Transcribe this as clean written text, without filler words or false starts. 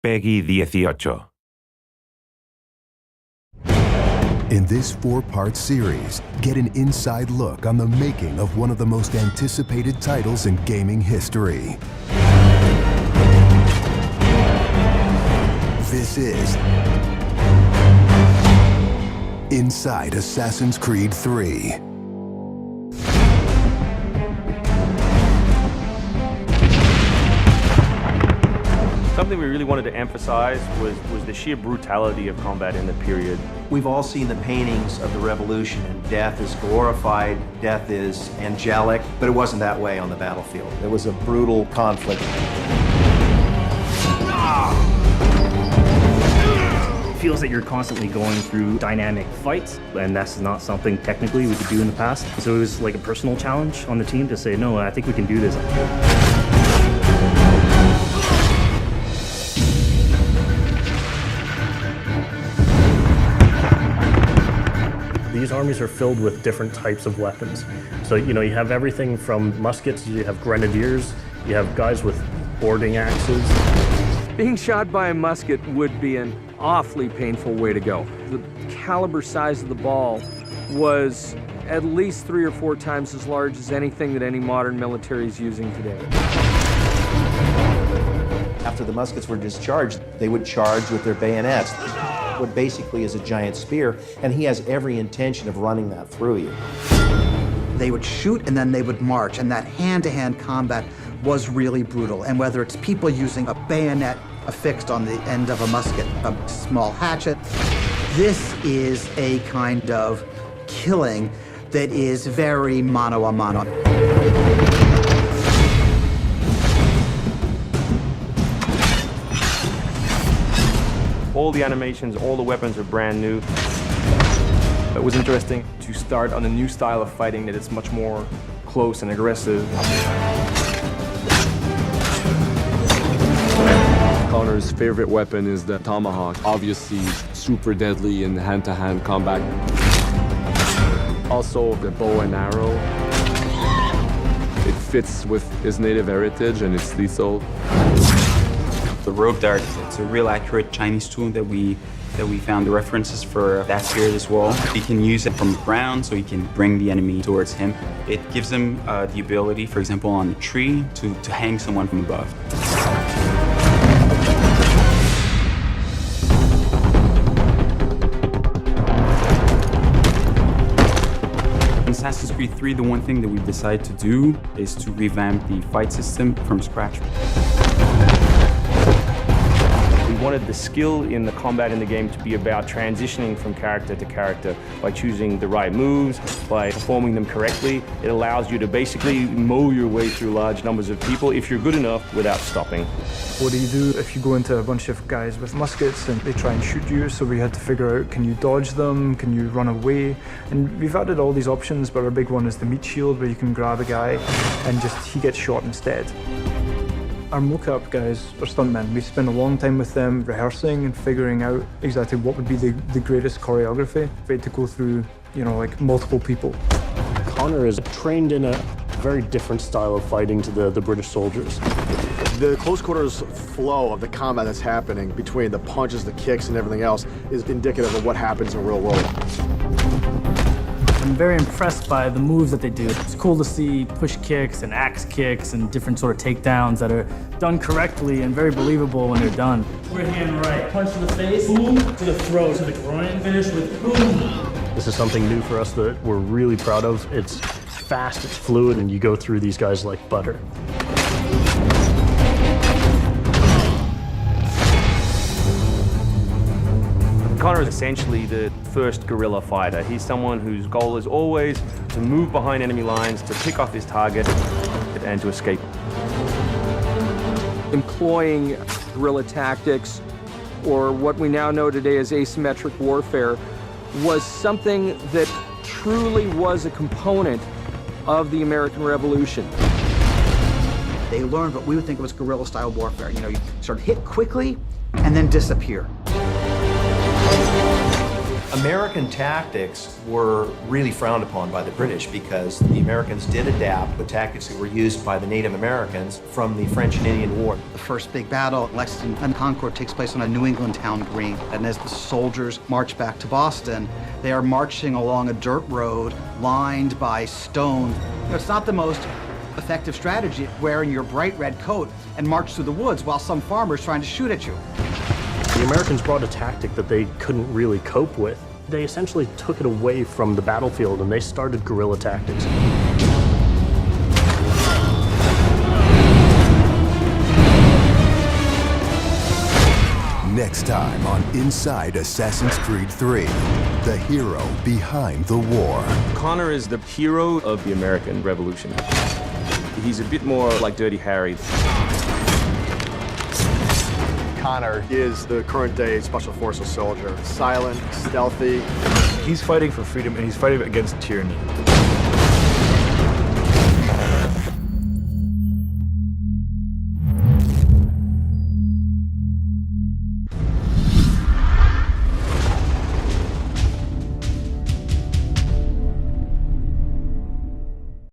Peggy 18. In this 4-part series, get an inside look on the making of one of the most anticipated titles in gaming history. This is Inside Assassin's Creed 3. Something we really wanted to emphasize was the sheer brutality of combat in the period. We've all seen the paintings of the revolution, and death is glorified, death is angelic, but it wasn't that way on the battlefield. It was a brutal conflict. It feels that you're constantly going through dynamic fights, and that's not something technically we could do in the past. So it was like a personal challenge on the team to say, no, I think we can do this. These armies are filled with different types of weapons. So, you have everything from muskets, you have grenadiers, you have guys with boarding axes. Being shot by a musket would be an awfully painful way to go. The caliber size of the ball was at least 3 or 4 times as large as anything that any modern military is using today. After the muskets were discharged, they would charge with their bayonets. What basically is a giant spear, and he has every intention of running that through you. They would shoot and then they would march, and that hand-to-hand combat was really brutal. And whether it's people using a bayonet affixed on the end of a musket, a small hatchet, this is a kind of killing that is very mano a mano. All the animations, all the weapons are brand new. It was interesting to start on a new style of fighting that is much more close and aggressive. Connor's favorite weapon is the tomahawk, obviously super deadly in hand-to-hand combat. Also the bow and arrow. It fits with his native heritage and it's lethal. The rope dart, it's a real accurate Chinese tool that we found the references for that period as well. He can use it from the ground, so he can bring the enemy towards him. It gives him the ability, for example, on a tree, to hang someone from above. In Assassin's Creed 3, the one thing that we decided to do is to revamp the fight system from scratch. We wanted the skill in the combat in the game to be about transitioning from character to character by choosing the right moves, by performing them correctly. It allows you to basically mow your way through large numbers of people if you're good enough without stopping. What do you do if you go into a bunch of guys with muskets and they try and shoot you? So we had to figure out, can you dodge them? Can you run away? And we've added all these options, but our big one is the meat shield, where you can grab a guy and he gets shot instead. Our mocap guys are stuntmen. We spend a long time with them rehearsing and figuring out exactly what would be the greatest choreography. We had to go through, like multiple people. Connor is trained in a very different style of fighting to the British soldiers. The close quarters flow of the combat that's happening between the punches, the kicks, and everything else is indicative of what happens in the real world. I'm very impressed by the moves that they do. It's cool to see push kicks and axe kicks and different sort of takedowns that are done correctly and very believable when they're done. We're hand right, punch to the face, boom, to the throat, to the groin, finish with boom. This is something new for us that we're really proud of. It's fast, it's fluid, and you go through these guys like butter. Connor is essentially the first guerrilla fighter. He's someone whose goal is always to move behind enemy lines, to pick off his target, and to escape. Employing guerrilla tactics, or what we now know today as asymmetric warfare, was something that truly was a component of the American Revolution. They learned what we would think was guerrilla-style warfare. You sort of hit quickly and then disappear. American tactics were really frowned upon by the British because the Americans did adapt the tactics that were used by the Native Americans from the French and Indian War. The first big battle, Lexington and Concord, takes place on a New England town green. And as the soldiers march back to Boston, they are marching along a dirt road lined by stone. It's not the most effective strategy, wearing your bright red coat and march through the woods while some farmer's trying to shoot at you. The Americans brought a tactic that they couldn't really cope with. They essentially took it away from the battlefield and they started guerrilla tactics. Next time on Inside Assassin's Creed 3, the hero behind the war. Connor is the hero of the American Revolution. He's a bit more like Dirty Harry. Connor is the current day Special Forces soldier. Silent, stealthy. He's fighting for freedom and he's fighting against tyranny.